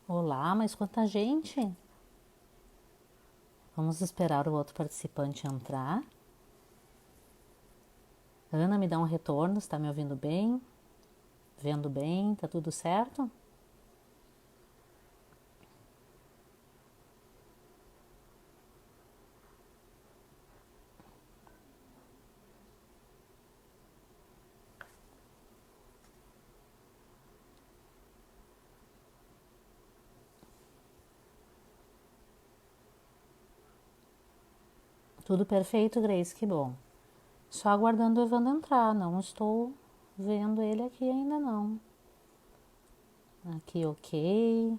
Olá, mas quanta gente! Vamos esperar o outro participante entrar. Ana, me dá um retorno, está me ouvindo bem? Vendo bem? Tá tudo certo? Tudo perfeito, Grace, que bom. Só aguardando o Evandro entrar, não estou vendo ele aqui ainda não. Aqui, ok.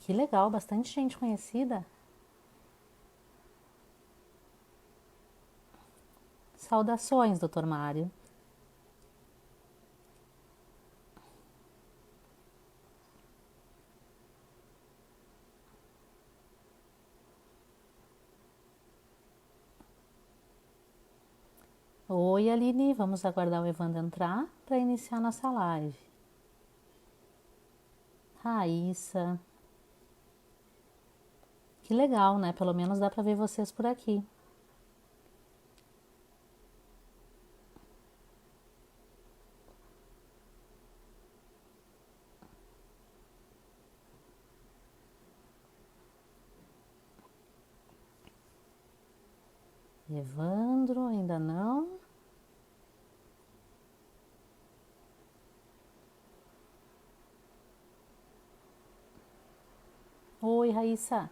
Que legal, bastante gente conhecida. Saudações, doutor Mário. Oi, Aline, vamos aguardar o Evandro entrar para iniciar nossa live. Raíssa. Que legal, né? Pelo menos dá para ver vocês por aqui. Evandro, ainda não. Oi, Raíssa.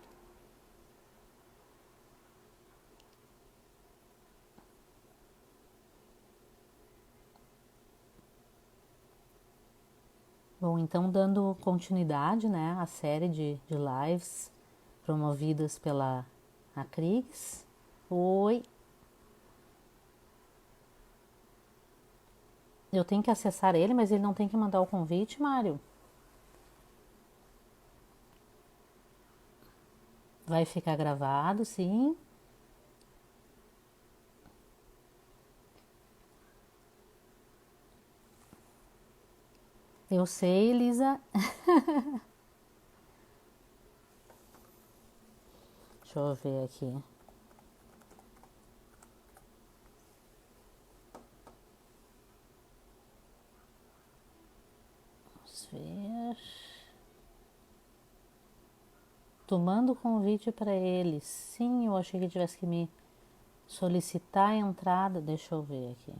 Bom, então dando continuidade, né, à série de lives promovidas pela Acrix. Oi, eu tenho que acessar ele, mas ele não tem que mandar o convite, Mário. Vai ficar gravado, sim. Eu sei, Elisa. Deixa eu ver aqui. Vamos ver. Tu manda o convite para ele. Sim, eu achei que tivesse que me solicitar a entrada. Deixa eu ver aqui.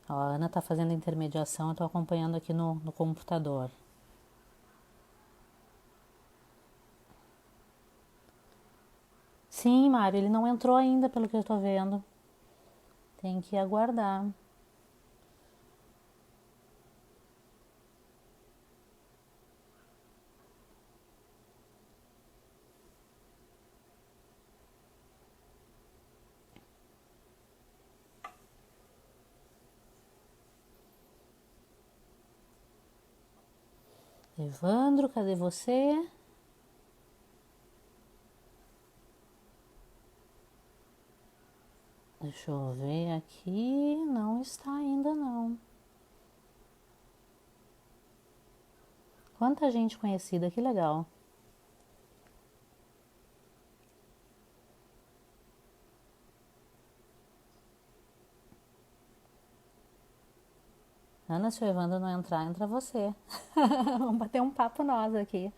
Ó, a Ana tá fazendo a intermediação, eu tô acompanhando aqui no computador. Sim, Mário, ele não entrou ainda, pelo que eu tô vendo. Tem que aguardar. Evandro, cadê você? Deixa eu ver aqui. Não está ainda, não. Quanta gente conhecida, que legal. Ana, se o Evandro não entrar, entra você. Vamos bater um papo nós aqui.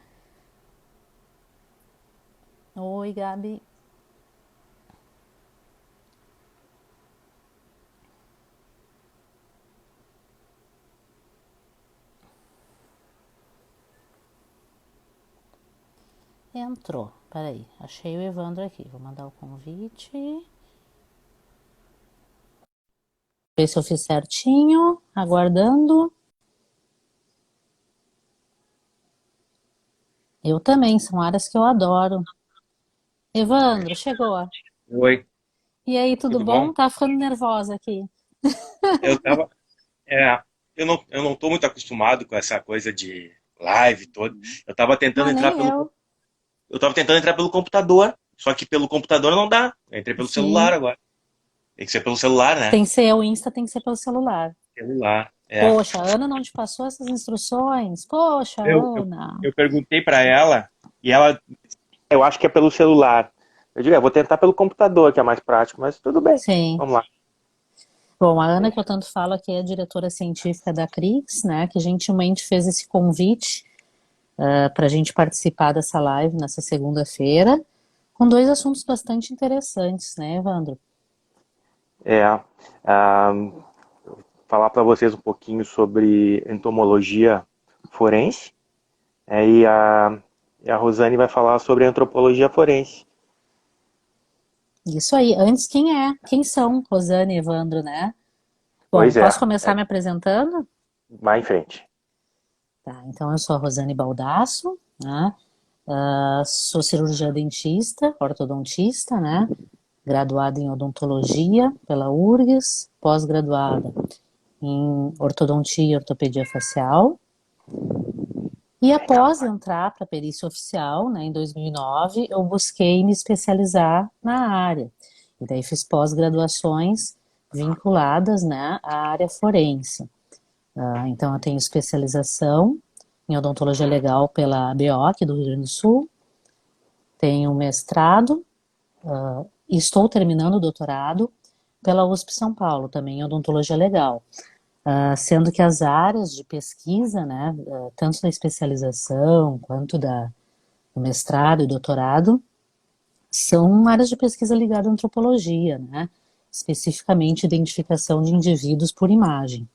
Oi, Gabi. Entrou. Peraí, achei o Evandro aqui. Vou mandar o convite. Ver se eu fiz certinho. Aguardando. Eu também, são áreas que eu adoro. Evandro, chegou. Oi, E aí, tudo tudo bom? bom? Tá ficando nervosa aqui. Eu tava, é, eu não tô muito acostumado com essa coisa de live todo. Eu tava tentando Ah, entrar nem pelo, eu. eu tava tentando entrar pelo computador, só que pelo computador não dá. Eu entrei pelo celular Sim. agora. Tem que ser pelo celular, né? Tem que ser o Insta, tem que ser pelo celular. Celular. É. Poxa, a Ana não te passou essas instruções? Poxa, Eu, eu, Ana. eu perguntei para ela e ela, eu acho que é pelo celular. Eu digo, vou tentar pelo computador, que é mais prático, mas tudo bem. Sim. Vamos lá. Bom, a Ana, que eu tanto falo aqui, é a diretora científica da CRIX, né, que gentilmente fez esse convite para a gente participar dessa live nessa segunda-feira, com dois assuntos bastante interessantes, né, Evandro? É, ah, falar para vocês um pouquinho sobre entomologia forense. É, e a Rosane vai falar sobre antropologia forense. Isso aí. Antes, quem é? Quem são Rosane e Evandro, né? Bom, Pois posso começar é, me apresentando? vai em frente. Tá, então eu sou a Rosane Baldasso, né? Sou cirurgiã dentista, ortodontista, né? Graduada em odontologia pela URGS, pós-graduada em ortodontia e ortopedia facial. E após entrar para a perícia oficial, né, em 2009, eu busquei me especializar na área. E daí fiz pós-graduações vinculadas, né, à área forense. Então eu tenho especialização em odontologia legal pela ABO, aqui do Rio Grande do Sul. Tenho mestrado e estou terminando o doutorado pela USP São Paulo, também em odontologia legal. Sendo que as áreas de pesquisa, né, tanto da especialização quanto do mestrado e doutorado, são áreas de pesquisa ligadas à antropologia, né, especificamente identificação de indivíduos por imagem.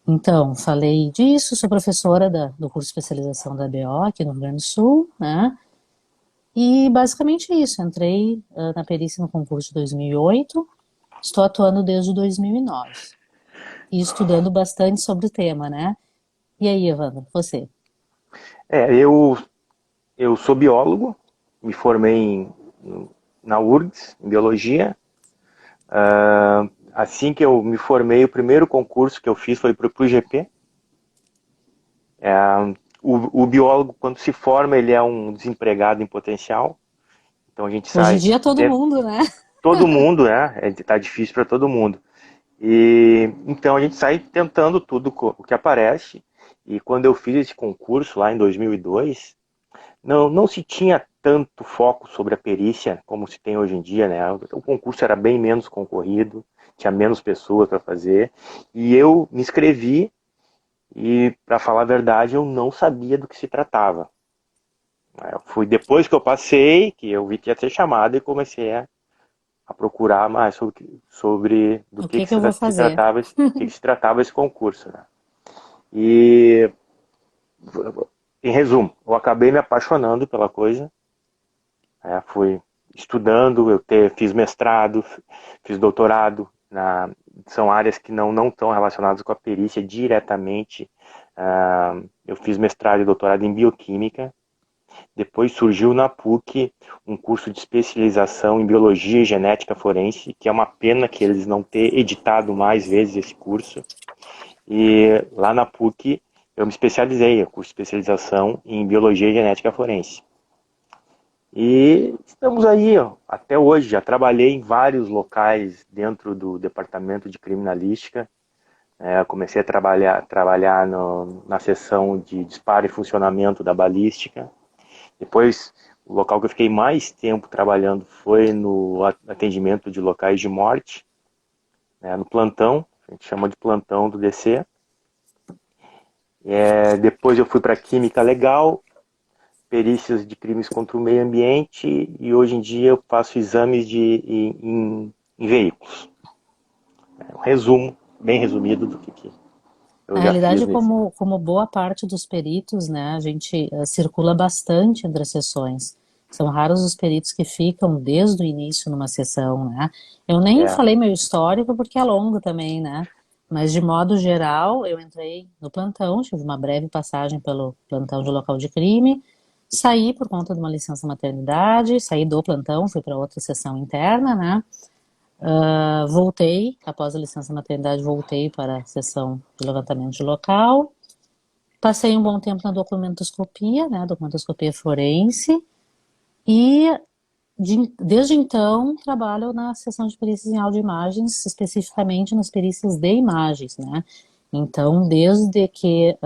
Então, falei disso, sou professora do curso de especialização da ABO aqui no Rio Grande do Sul, né, e basicamente isso, entrei na perícia no concurso de 2008, estou atuando desde 2009 e estudando bastante sobre o tema, né. E aí, Evandro, você? Eu sou biólogo, me formei na URGS, em biologia. Assim que eu me formei, o primeiro concurso que eu fiz foi para o GP. O biólogo, quando se forma, ele é um desempregado em potencial. Então a gente Hoje em sai, dia todo mundo, né? todo mundo, né? Tá difícil para todo mundo. E então a gente sai tentando tudo o que aparece. E quando eu fiz esse concurso lá em 2002, não se tinha tanto foco sobre a perícia como se tem hoje em dia, né? O concurso era bem menos concorrido, tinha menos pessoas para fazer. E eu me inscrevi e, para falar a verdade, eu não sabia do que se tratava. Eu fui depois que eu passei, que eu vi que ia ser chamado e comecei a procurar mais sobre do O que, que que que eu vou se fazer? tratava, que se tratava esse concurso, né? E, em resumo, eu acabei me apaixonando pela coisa, fui estudando, fiz mestrado, fiz doutorado, são áreas que não estão relacionadas com a perícia diretamente. Eu fiz mestrado e doutorado em bioquímica. Depois surgiu na PUC um curso de especialização em biologia e genética forense, que é uma pena que eles não tenham editado mais vezes esse curso. E lá na PUC eu me especializei, curso de especialização em biologia e genética forense. E estamos aí, ó, até hoje. Já trabalhei em vários locais dentro do departamento de criminalística. Comecei a trabalhar na seção de disparo e funcionamento da balística. Depois, o local que eu fiquei mais tempo trabalhando foi no atendimento de locais de morte, né, no plantão, a gente chama de plantão do DC. Depois eu fui para Química Legal, perícias de crimes contra o meio ambiente e hoje em dia eu faço exames em veículos. Um resumo, bem resumido do que eu Na já fiz realidade, nesse. como boa parte dos peritos, né, a gente circula bastante entre as sessões. São raros os peritos que ficam desde o início numa sessão, né? Eu nem É, falei meu histórico porque é longo também, né? Mas de modo geral, eu entrei no plantão, tive uma breve passagem pelo plantão de local de crime, saí por conta de uma licença maternidade, saí do plantão, fui para outra sessão interna, né? Voltei, após a licença maternidade, voltei para a sessão de levantamento de local. Passei um bom tempo na documentoscopia, né, documentoscopia forense, e desde então trabalho na seção de perícias em áudio e imagens, especificamente nas perícias de imagens, né. Então, desde que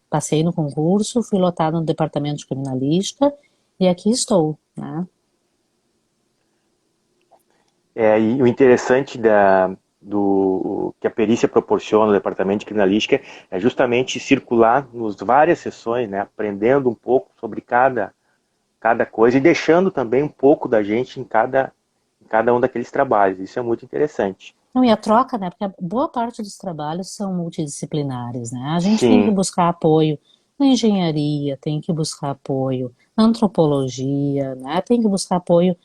passei no concurso, fui lotada no departamento de criminalística e aqui estou, né? E o interessante do que a perícia proporciona no departamento de criminalística é justamente circular nas várias sessões, né, aprendendo um pouco sobre cada coisa e deixando também um pouco da gente em cada um daqueles trabalhos. Isso é muito interessante. Não, e a troca, né? Porque a boa parte dos trabalhos são multidisciplinares, né? A gente tem que Sim, buscar apoio na engenharia, tem que buscar apoio na antropologia, né? Tem que buscar apoio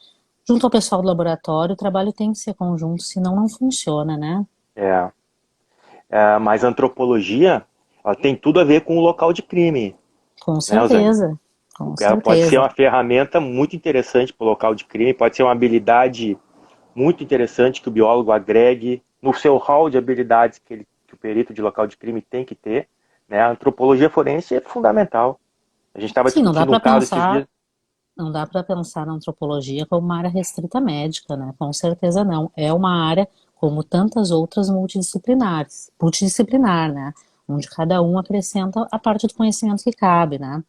junto ao pessoal do laboratório. O trabalho tem que ser conjunto, senão não funciona, né? é, mas a antropologia ela tem tudo a ver com o local de crime, Com né, Osane? certeza, com Ela pode ser certeza. uma ferramenta muito interessante para o local de crime, pode ser uma habilidade muito interessante que o biólogo agregue no seu hall de habilidades que o perito de local de crime tem que ter. Né? A antropologia forense é fundamental. A gente estava Sim, não dá discutindo um para caso esses pensar, dias. não dá para pensar na antropologia como uma área restrita médica, né? Com certeza não. É uma área como tantas outras multidisciplinar, né? Onde cada um acrescenta a parte do conhecimento que cabe, né?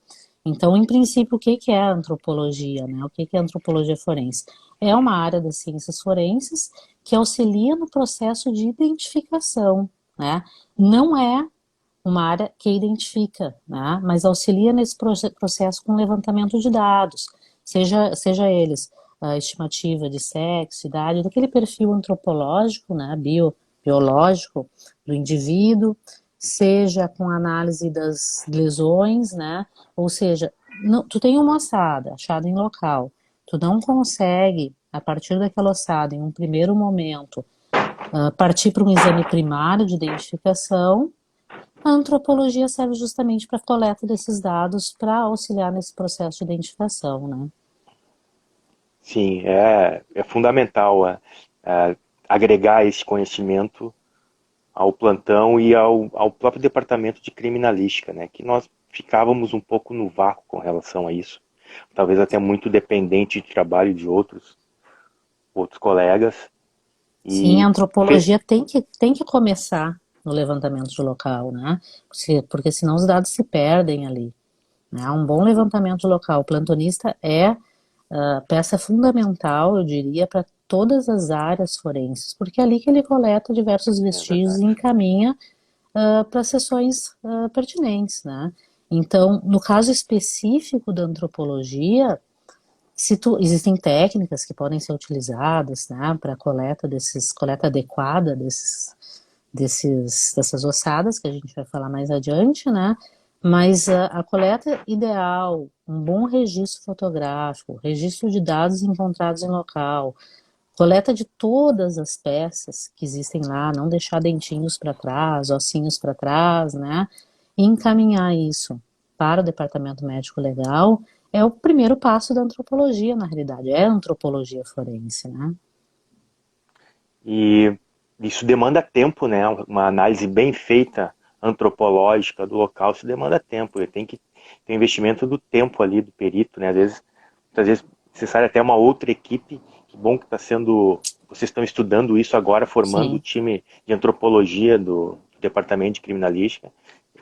Então, em princípio, o que que é a antropologia, né? O que que é a antropologia forense? É uma área das ciências forenses que auxilia no processo de identificação, né? Não é uma área que identifica, né? Mas auxilia nesse processo com levantamento de dados, seja eles a estimativa de sexo, idade, daquele perfil antropológico, né, biológico do indivíduo, seja com análise das lesões, né, ou seja, não, tu tem uma ossada achada em local, tu não consegue, a partir daquela ossada, em um primeiro momento, partir para um exame primário de identificação. A antropologia serve justamente para a coleta desses dados para auxiliar nesse processo de identificação, né? Sim, é fundamental agregar esse conhecimento ao plantão e ao próprio departamento de criminalística, né? Que nós ficávamos um pouco no vácuo com relação a isso. Talvez até muito dependente de trabalho de outros colegas. Sim, a E antropologia tem que começar no levantamento de local, né? Porque senão os dados se perdem ali, né? Um bom levantamento de local. O plantonista é peça fundamental, eu diria, para todas as áreas forenses, porque é ali que ele coleta diversos é vestígios e verdade. encaminha para sessões pertinentes, né? Então, no caso específico da antropologia, existem técnicas que podem ser utilizadas, né, para coleta adequada dessas ossadas, que a gente vai falar mais adiante, né? Mas a coleta ideal, um bom registro fotográfico, registro de dados encontrados em local, coleta de todas as peças que existem lá, não deixar dentinhos para trás, ossinhos para trás, né? E encaminhar isso para o departamento médico legal é o primeiro passo da antropologia, na realidade, é a antropologia forense, né? E isso demanda tempo, né? Uma análise bem feita antropológica do local, isso demanda tempo. Tem que ter investimento do tempo ali do perito, né? Muitas vezes necessário até uma outra equipe. Que bom que está sendo, vocês estão estudando isso agora, formando o Sim. time de antropologia do departamento de criminalística.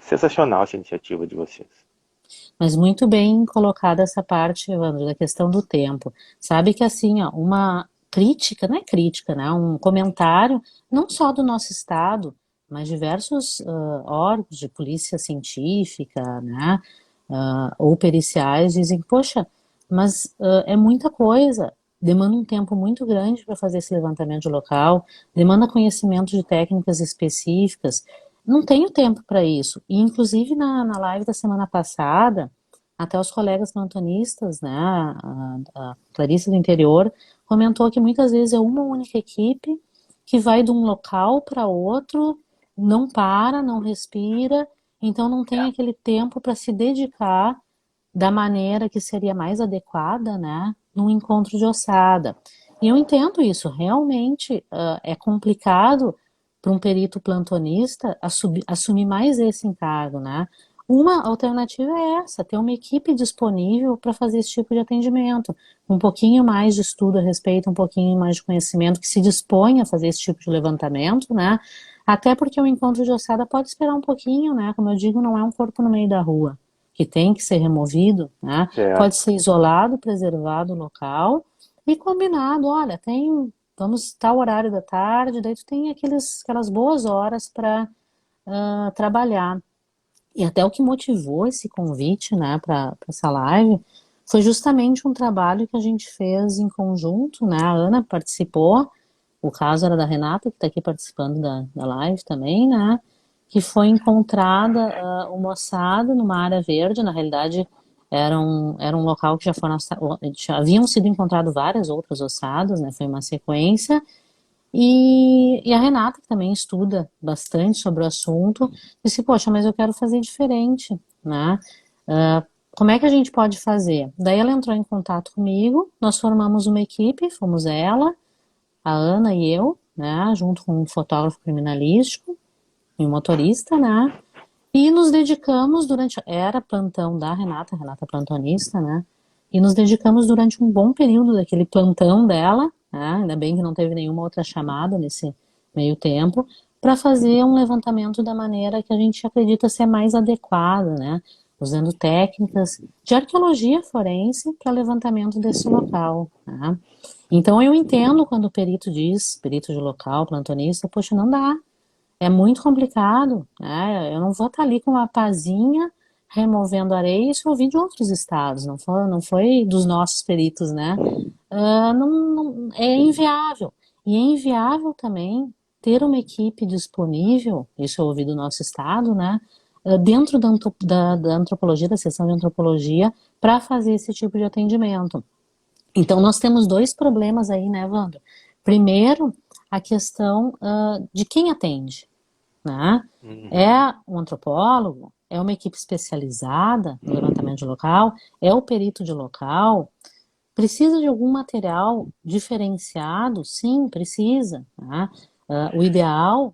Sensacional essa iniciativa de vocês. Mas muito bem colocada essa parte, Evandro, da questão do tempo. Sabe que assim, ó, uma crítica, não é crítica, né? Um comentário, não só do nosso estado, mas diversos órgãos de polícia científica, né? Ou periciais dizem, poxa, mas é muita coisa. Demanda um tempo muito grande para fazer esse levantamento de local, demanda conhecimento de técnicas específicas. Não tenho tempo para isso. E, inclusive, na live da semana passada, até os colegas plantonistas, né, a Clarice do Interior, comentou que muitas vezes é uma única equipe que vai de um local para outro, não para, não respira, então não tem aquele tempo para se dedicar da maneira que seria mais adequada, né, num encontro de ossada. E eu entendo isso, realmente é complicado para um perito plantonista assumir mais esse encargo, né? Uma alternativa é essa, ter uma equipe disponível para fazer esse tipo de atendimento, um pouquinho mais de estudo a respeito, um pouquinho mais de conhecimento, que se dispõe a fazer esse tipo de levantamento, né? Até porque o encontro de ossada pode esperar um pouquinho, né? Como eu digo, não é um corpo no meio da rua, que tem que ser removido, né? Pode certo. ser isolado, preservado o local e combinado, olha, vamos tal horário da tarde, daí tu tem aquelas boas horas para trabalhar. E até o que motivou esse convite, né, para essa live, foi justamente um trabalho que a gente fez em conjunto, né? A Ana participou, o caso era da Renata, que está aqui participando da live também, né? Que foi encontrada uma ossada numa área verde, na realidade era um local que já haviam sido encontradas várias outras ossadas, né? Foi uma sequência, e a Renata, que também estuda bastante sobre o assunto, disse, poxa, mas eu quero fazer diferente, né? Ah, como é que a gente pode fazer? Daí ela entrou em contato comigo, nós formamos uma equipe, fomos ela, a Ana e eu, né, junto com um fotógrafo criminalístico e um motorista, né, e nos dedicamos era plantão da Renata, Renata plantonista, né, e nos dedicamos durante um bom período daquele plantão dela, né, ainda bem que não teve nenhuma outra chamada nesse meio tempo, para fazer um levantamento da maneira que a gente acredita ser mais adequada, né, usando técnicas de arqueologia forense para levantamento desse local, né. Então eu entendo quando o perito diz, perito de local, plantonista, poxa, não dá, é muito complicado, né? Eu não vou estar ali com uma pazinha removendo areia, isso eu ouvi de outros estados, não foi dos nossos peritos, né? É inviável. E é inviável também ter uma equipe disponível, isso eu ouvi do nosso estado, né? Dentro da antropologia, da seção de antropologia, para fazer esse tipo de atendimento. Então, nós temos dois problemas aí, né, Wanda? Primeiro, a questão de quem atende, né? É Uhum. um antropólogo, é uma equipe especializada no levantamento de local, é o perito de local. Precisa de algum material diferenciado? Sim, precisa, né? O ideal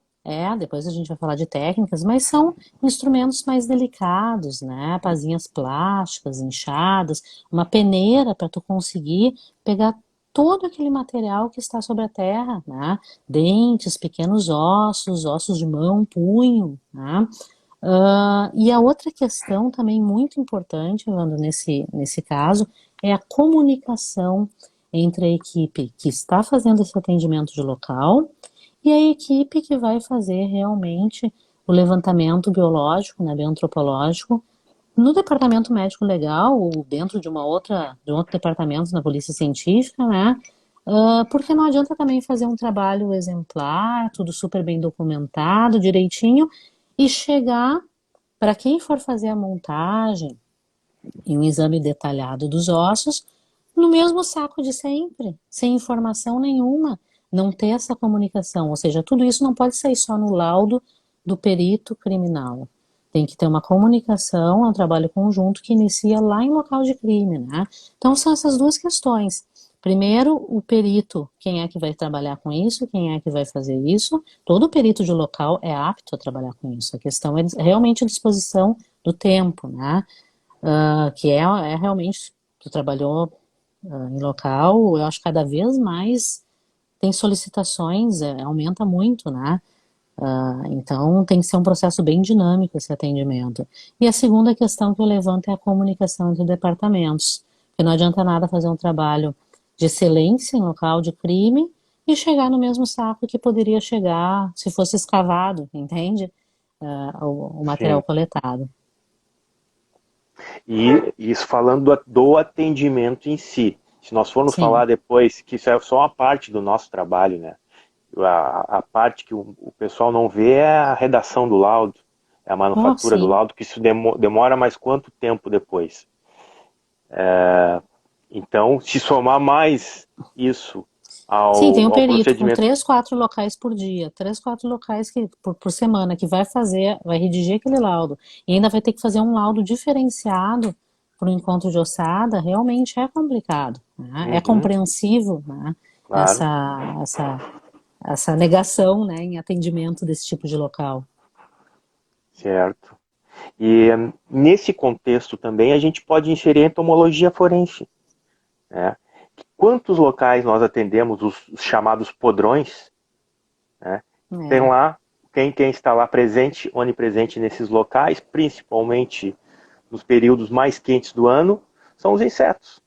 depois a gente vai falar de técnicas, mas são instrumentos mais delicados, né? Pazinhas plásticas, inchadas, uma peneira para tu conseguir pegar todo aquele material que está sobre a terra, né? Dentes, pequenos ossos, ossos de mão, punho, né? E a outra questão também muito importante, Wanda, nesse caso, é a comunicação entre a equipe que está fazendo esse atendimento de local e a equipe que vai fazer realmente o levantamento biológico, né, bioantropológico, no departamento médico legal ou dentro de um outro departamento na polícia científica, né? Porque não adianta também fazer um trabalho exemplar, tudo super bem documentado, direitinho, e chegar para quem for fazer a montagem e um exame detalhado dos ossos, no mesmo saco de sempre, sem informação nenhuma, não ter essa comunicação. Ou seja, tudo isso não pode sair só no laudo do perito criminal. Tem que ter uma comunicação, é um trabalho conjunto que inicia lá em local de crime, né? Então são essas duas questões. Primeiro, o perito, quem é que vai trabalhar com isso, quem é que vai fazer isso. Todo perito de local é apto a trabalhar com isso. A questão é realmente a disposição do tempo, né? Que é realmente, tu trabalhou em local, eu acho que cada vez mais tem solicitações, aumenta muito, né? Então tem que ser um processo bem dinâmico esse atendimento. E a segunda questão que eu levanto é a comunicação entre departamentos, porque não adianta nada fazer um trabalho de excelência em local de crime e chegar no mesmo saco que poderia chegar se fosse escavado, entende? O material Sim. coletado. E isso falando do atendimento em si. Se nós formos Sim. falar depois, que isso é só uma parte do nosso trabalho, né? A parte que o pessoal não vê é a redação do laudo, é a Oh, manufatura do sim. laudo, que isso demora mais quanto tempo depois? Então, se somar mais isso Sim, tem um ao perito com procedimento. 3, 4 locais por dia, 3, 4 locais por semana que vai redigir aquele laudo e ainda vai ter que fazer um laudo diferenciado para o encontro de ossada, realmente é complicado, né? É Uhum, compreensível, né? claro, Essa negação, né, em atendimento desse tipo de local. certo. E nesse contexto também a gente pode inserir a entomologia forense, né? Quantos locais nós atendemos, os chamados podrões, né? Tem É, lá quem está lá presente, onipresente nesses locais, principalmente nos períodos mais quentes do ano, são os insetos.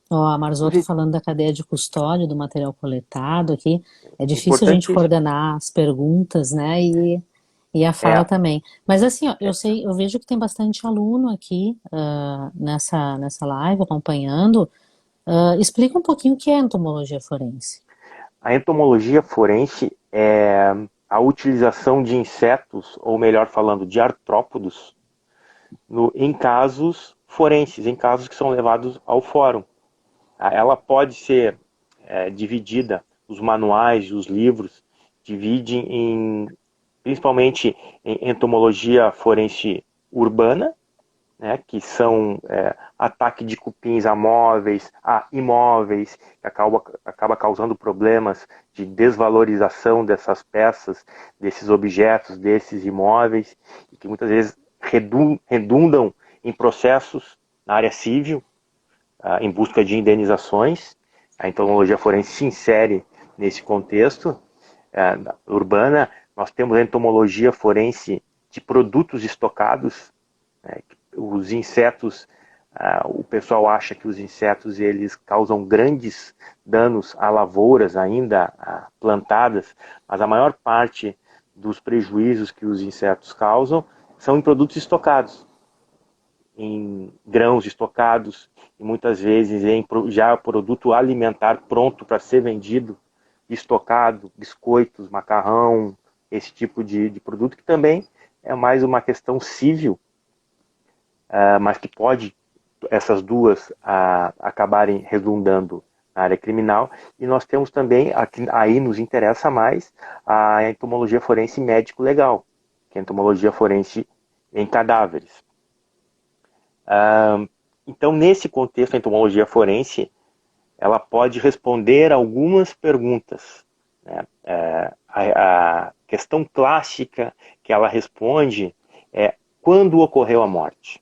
Ó, a Marzotto Os falando da cadeia de custódia do material coletado aqui. É difícil a gente Importantíssimo. coordenar as perguntas, né? E a fala É, também. Mas assim, ó, eu vejo que tem bastante aluno aqui nessa live acompanhando. Explica um pouquinho o que é entomologia forense. a entomologia forense é a utilização de insetos, ou melhor falando, de artrópodos, em casos forenses, em casos que são levados ao fórum. Ela pode ser dividida, os manuais, os livros, dividem principalmente em entomologia forense urbana, né, que são ataque de cupins a móveis, a imóveis, que acaba causando problemas de desvalorização dessas peças, desses objetos, desses imóveis, e que muitas vezes redundam em processos na área civil, em busca de indenizações. A entomologia forense se insere nesse contexto urbana. Nós temos a entomologia forense de produtos estocados, né, os insetos, o pessoal acha que os insetos eles causam grandes danos a lavouras ainda plantadas, mas a maior parte dos prejuízos que os insetos causam são em produtos estocados, em grãos estocados e muitas vezes em já produto alimentar pronto para ser vendido, estocado, biscoitos, macarrão, esse tipo de produto que também é mais uma questão civil, mas que pode essas duas acabarem redundando na área criminal. E nós temos também, aí nos interessa mais, a entomologia forense médico-legal, que é a entomologia forense em cadáveres. Então, nesse contexto, a entomologia forense ela pode responder algumas perguntas, né? A questão clássica que ela responde é quando ocorreu a morte,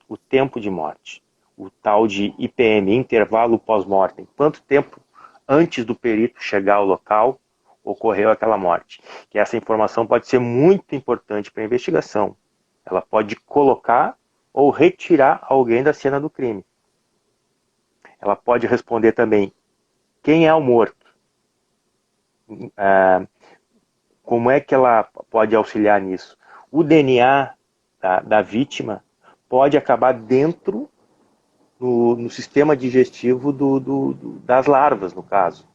o tempo de morte, o tal de IPM, intervalo pós-mortem, quanto tempo antes do perito chegar ao local ocorreu aquela morte. Que essa informação pode ser muito importante para a investigação. Ela pode colocar ou retirar alguém da cena do crime. Ela pode responder também quem é o morto, como é que ela pode auxiliar nisso. O DNA da vítima pode acabar dentro no sistema digestivo das larvas, no caso.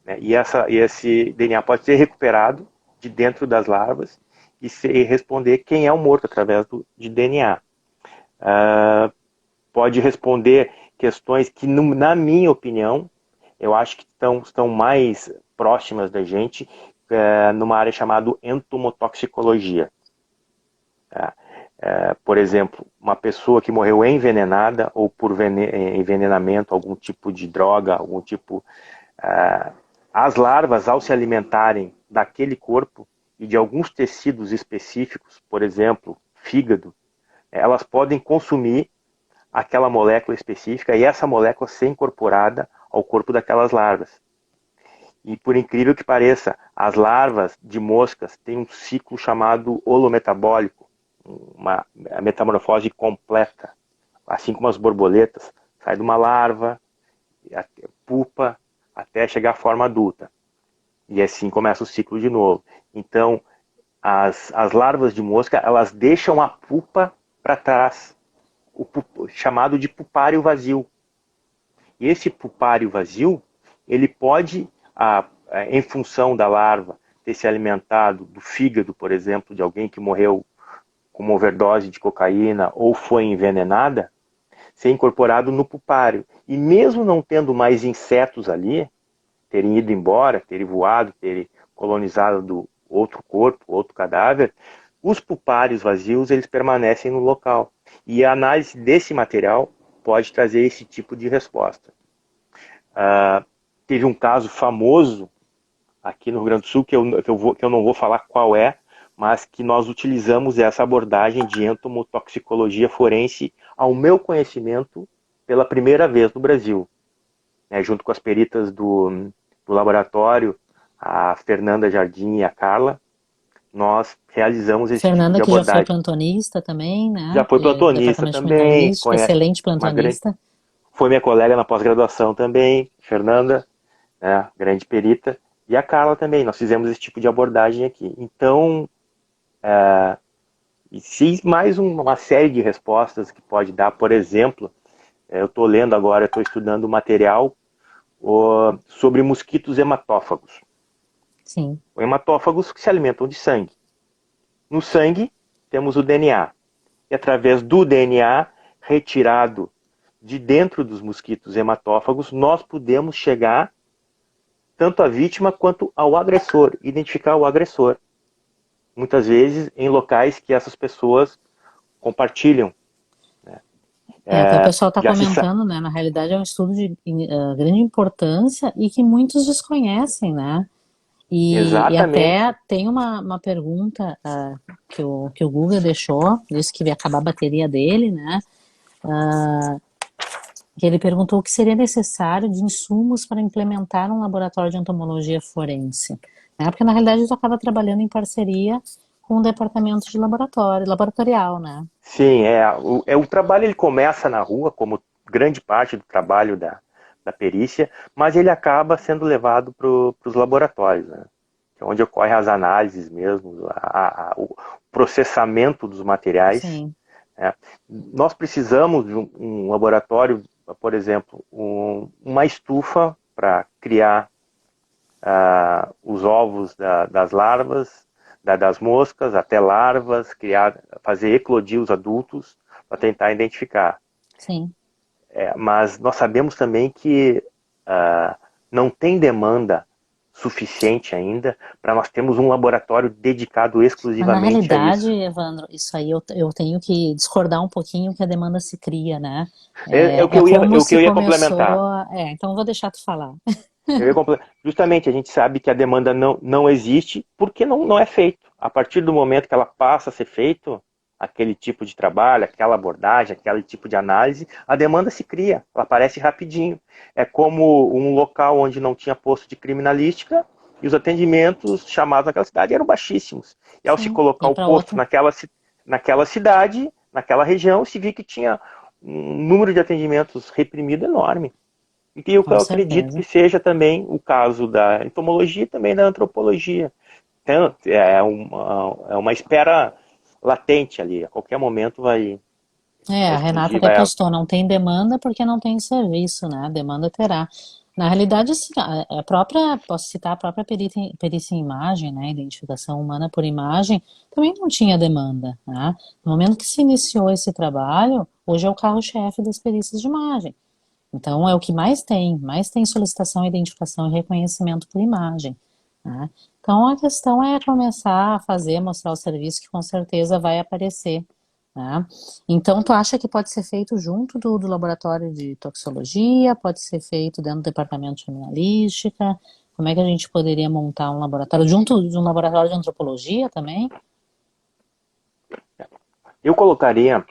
Né? E esse DNA pode ser recuperado de dentro das larvas e responder quem é o morto através de DNA. Pode responder questões que, na minha opinião, eu acho que estão mais próximas da gente numa área chamada entomotoxicologia. Por exemplo, uma pessoa que morreu envenenada ou por envenenamento, algum tipo de droga, algum tipo... as larvas, ao se alimentarem daquele corpo e de alguns tecidos específicos, por exemplo, fígado, elas podem consumir aquela molécula específica e essa molécula ser incorporada ao corpo daquelas larvas. E por incrível que pareça, as larvas de moscas têm um ciclo chamado holometabólico, uma metamorfose completa, assim como as borboletas, sai de uma larva, pupa, até chegar à forma adulta. E assim começa o ciclo de novo. Então, as larvas de mosca, elas deixam a pupa para trás, chamado de pupário vazio. E esse pupário vazio, ele pode, em função da larva, ter se alimentado do fígado, por exemplo, de alguém que morreu com uma overdose de cocaína ou foi envenenada, ser incorporado no pupário. E mesmo não tendo mais insetos ali, terem ido embora, terem voado, terem colonizado do outro corpo, outro cadáver, os pupários vazios eles permanecem no local. E a análise desse material pode trazer esse tipo de resposta. Teve um caso famoso aqui no Rio Grande do Sul, que eu não vou falar qual é, mas que nós utilizamos essa abordagem de entomotoxicologia forense, ao meu conhecimento, pela primeira vez no Brasil. Junto com as peritas do laboratório, a Fernanda Jardim e a Carla, nós realizamos esse tipo Fernanda, de que já foi abordagem. plantonista também, Já né? foi No plantonista departamento de também, criminalística, excelente uma grande, plantonista. foi minha colega na pós-graduação também, Fernanda, né, grande perita, e a Carla também. Nós fizemos esse tipo de abordagem aqui. Então, e se mais uma série de respostas que pode dar, por exemplo, eu estou lendo agora, estou estudando material sobre mosquitos hematófagos. Sim, Os hematófagos que se alimentam de sangue. No sangue, temos o DNA. E através do DNA retirado de dentro dos mosquitos hematófagos, nós podemos chegar tanto à vítima quanto ao agressor, identificar o agressor. Muitas vezes em locais que essas pessoas compartilham. até o pessoal está Já se sabe. comentando, né? Na realidade é um estudo de grande importância e que muitos desconhecem, né? E até Exatamente. tem uma pergunta que o Google deixou, disse que ia acabar a bateria dele, né? Que ele perguntou o que seria necessário de insumos para implementar um laboratório de entomologia forense. Né? Porque na realidade ele acaba trabalhando em parceria com o departamento de laboratorial, né? Sim, o trabalho ele começa na rua, como grande parte do trabalho da perícia, mas ele acaba sendo levado para os laboratórios, né? Que é onde ocorrem as análises mesmo, o processamento dos materiais. Sim, Né? Nós precisamos de um laboratório, por exemplo, uma estufa para criar os ovos das larvas, das moscas, até larvas, fazer eclodir os adultos para tentar identificar. sim. Mas nós sabemos também que não tem demanda suficiente ainda para nós termos um laboratório dedicado Mas na exclusivamente a realidade, isso. Evandro, isso aí eu tenho que discordar um pouquinho que a demanda se cria, né? É o que É como o que se eu ia complementar. começou. Então eu vou deixar tu falar. Justamente, a gente sabe que a demanda não existe porque não é feito. A partir do momento que ela passa a ser feito, aquele tipo de trabalho, aquela abordagem, aquele tipo de análise, a demanda se cria, ela aparece rapidinho. É como um local onde não tinha posto de criminalística e os atendimentos chamados naquela cidade eram baixíssimos. E ao se Sim, colocar e o para posto outra, naquela cidade, naquela região, se viu que tinha um número de atendimentos reprimido enorme. E que eu com acredito que certeza. seja também o caso da entomologia e também da antropologia. Então, é uma espera latente ali. A qualquer momento vai A Renata explodir, até vai. postou, não tem demanda porque não tem serviço, né? Demanda terá. Na realidade, assim, a própria, posso citar a própria perícia em imagem, né? Identificação humana por imagem, também não tinha demanda, né? No momento que se iniciou esse trabalho, hoje é o carro-chefe das perícias de imagem. Então, é o que mais tem solicitação, identificação e reconhecimento por imagem, né? Então, a questão é começar a fazer, mostrar o serviço que com certeza vai aparecer, né? Então, tu acha que pode ser feito junto do laboratório de toxicologia, pode ser feito dentro do departamento de criminalística? Como é que a gente poderia montar um laboratório junto de um laboratório de antropologia também? Eu colocaria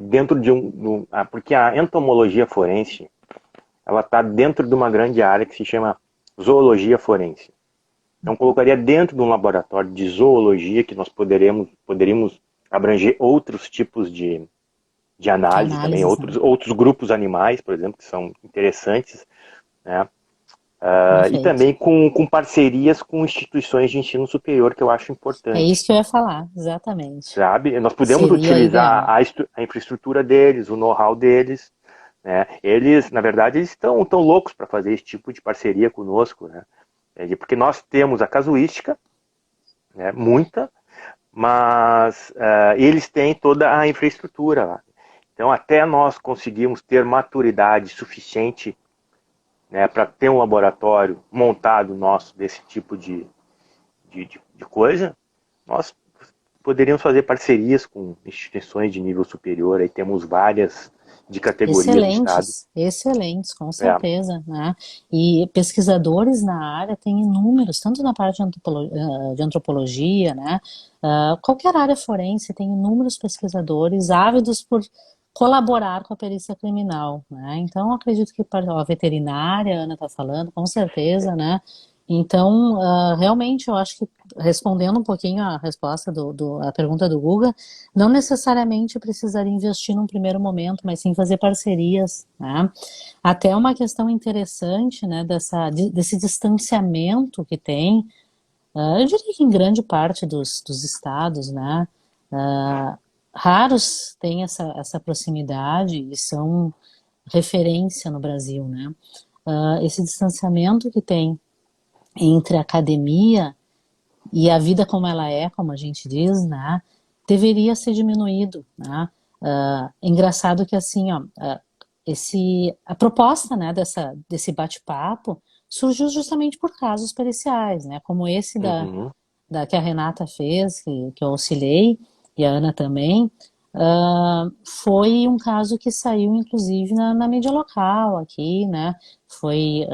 dentro de porque a entomologia forense ela está dentro de uma grande área que se chama zoologia forense. Então, colocaria dentro de um laboratório de zoologia que nós poderíamos abranger outros tipos de análise também, Análises, né? outros grupos animais, por exemplo, que são interessantes, né? E Perfeito. também com parcerias com instituições de ensino superior, que eu acho É isso importante. que eu ia falar, exatamente. Sabe? Nós podemos Seria utilizar ideal. a infraestrutura deles, o know-how deles. Né? Eles, na verdade, eles estão tão loucos para fazer esse tipo de parceria conosco, né? Porque nós temos a casuística, né? Muita, mas eles têm toda a infraestrutura lá. Então, até nós conseguirmos ter maturidade suficiente, né, para ter um laboratório montado nosso desse tipo de coisa, nós poderíamos fazer parcerias com instituições de nível superior, aí temos várias de categoria do Estado. Excelentes, excelentes, com É, certeza, né? E pesquisadores na área têm inúmeros, tanto na parte de antropologia, né? Qualquer área forense tem inúmeros pesquisadores ávidos por colaborar com a perícia criminal, né? Então, acredito que para a veterinária, a Ana está falando, com certeza, né? Então, realmente, eu acho que respondendo um pouquinho a resposta a pergunta do Guga, não necessariamente precisaria investir num primeiro momento, mas sim fazer parcerias, né? Até uma questão interessante, né, desse distanciamento que tem, eu diria que em grande parte dos estados, né, raros têm essa proximidade e são referência no Brasil, né? Esse distanciamento que tem entre a academia e a vida como ela é, como a gente diz, né, deveria ser diminuído, né? Engraçado que assim, ó, a proposta, né, desse bate-papo surgiu justamente por casos periciais, né, como esse Uhum, que a Renata fez, que eu auxiliei, e a Ana também. Foi um caso que saiu, inclusive, na mídia local aqui, né? Foi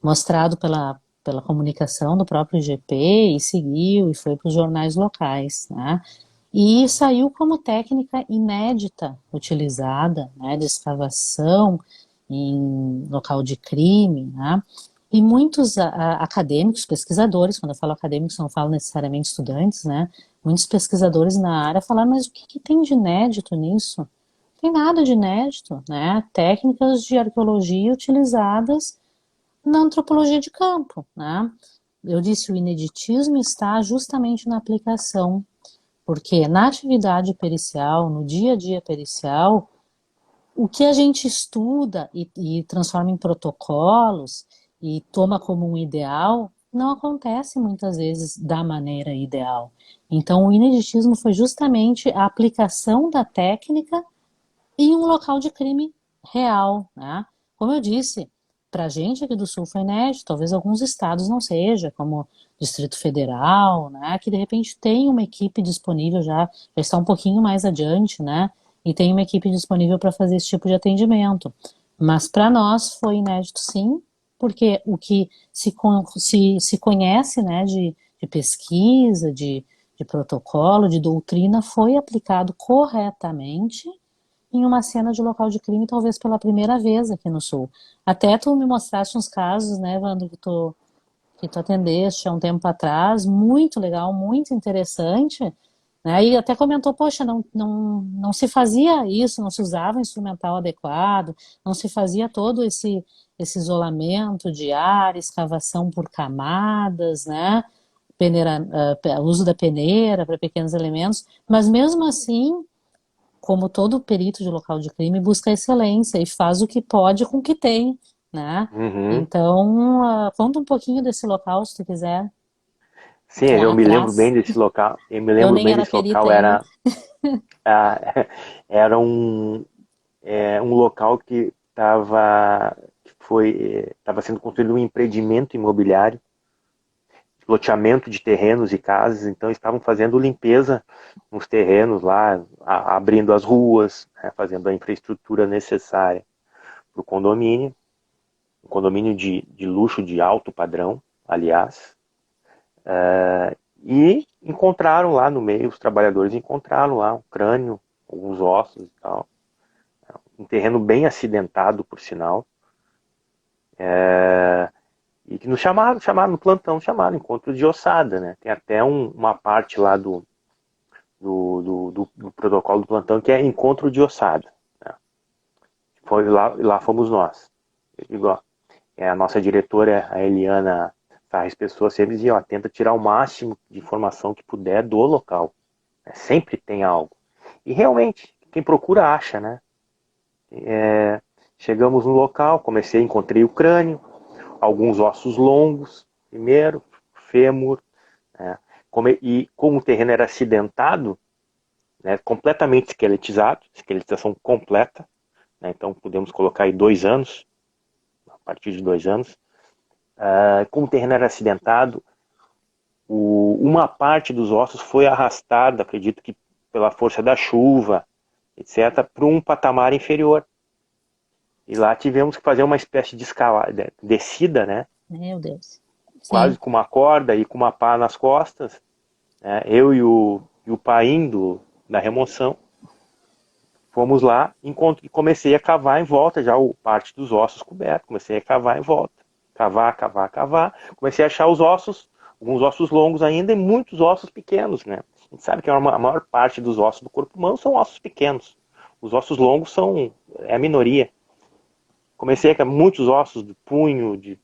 mostrado pela comunicação do próprio IGP e seguiu e foi para os jornais locais, né? E saiu como técnica inédita utilizada, né, de escavação em local de crime, né? E muitos acadêmicos, pesquisadores, quando eu falo acadêmicos, não falo necessariamente estudantes, né? Muitos pesquisadores na área falaram, mas o que tem de inédito nisso? Não tem nada de inédito, né? Técnicas de arqueologia utilizadas na antropologia de campo, né? Eu disse, o ineditismo está justamente na aplicação, porque na atividade pericial, no dia a dia pericial, o que a gente estuda e transforma em protocolos e toma como um ideal, não acontece muitas vezes da maneira ideal. Então, o ineditismo foi justamente a aplicação da técnica em um local de crime real, né? Como eu disse, para a gente aqui do Sul foi inédito, talvez alguns estados não seja, como Distrito Federal, né? Que de repente tem uma equipe disponível já está um pouquinho mais adiante, né? E tem uma equipe disponível para fazer esse tipo de atendimento. Mas para nós foi inédito, sim, porque o que se conhece, né, de pesquisa, de protocolo, de doutrina, foi aplicado corretamente em uma cena de local de crime, talvez pela primeira vez aqui no Sul. Até tu me mostraste uns casos, né, Wando, que tu atendeste há um tempo atrás, muito legal, muito interessante, né, e até comentou, poxa, não se fazia isso, não se usava instrumental adequado, não se fazia todo esse isolamento de ar, escavação por camadas, né, peneira, uso da peneira para pequenos elementos, mas mesmo assim como todo perito de local de crime, busca excelência e faz o que pode com o que tem, né? uhum. Então, conta um pouquinho desse local, se tu quiser, Sim, eu lá me lembro bem atrás. desse local. Eu me Eu lembro nem bem era desse perita local. ainda. Ah, era um local que estava sendo construído um empreendimento imobiliário, loteamento de terrenos e casas. Então estavam fazendo limpeza nos terrenos lá, abrindo as ruas, né, fazendo a infraestrutura necessária para o condomínio. Um condomínio de luxo de alto padrão, aliás. E encontraram lá no meio, os trabalhadores encontraram lá um crânio, alguns ossos e tal. Um terreno bem acidentado, por sinal. E que nos chamaram no plantão, chamaram encontro de ossada, né? Tem até uma parte lá do protocolo do plantão que é encontro de ossada. Né? Foi lá fomos nós. Igual, a nossa diretora, a Eliana Sarres Pessoa, sempre dizia, ó, tenta tirar o máximo de informação que puder do local. Né? Sempre tem algo. E realmente, quem procura acha, né? Chegamos no local, encontrei o crânio, alguns ossos longos, primeiro, fêmur, né? E como o terreno era acidentado, né, completamente esqueletizado, esqueletização completa, né, então podemos colocar aí 2 anos, a partir de 2 anos. Como o terreno era acidentado, uma parte dos ossos foi arrastada, acredito que pela força da chuva, etc., para um patamar inferior. E lá tivemos que fazer uma espécie de escalada, descida, né? Meu Deus. Quase Sim. com uma corda e com uma pá nas costas, né? Eu e o paim da remoção. Fomos lá e comecei a cavar em volta, já parte dos ossos cobertos, comecei a cavar em volta. cavar, cavar, cavar. Comecei a achar os ossos, alguns ossos longos ainda e muitos ossos pequenos, né? A gente sabe que a maior parte dos ossos do corpo humano são ossos pequenos. Os ossos longos é a minoria. Comecei a muitos ossos do punho, de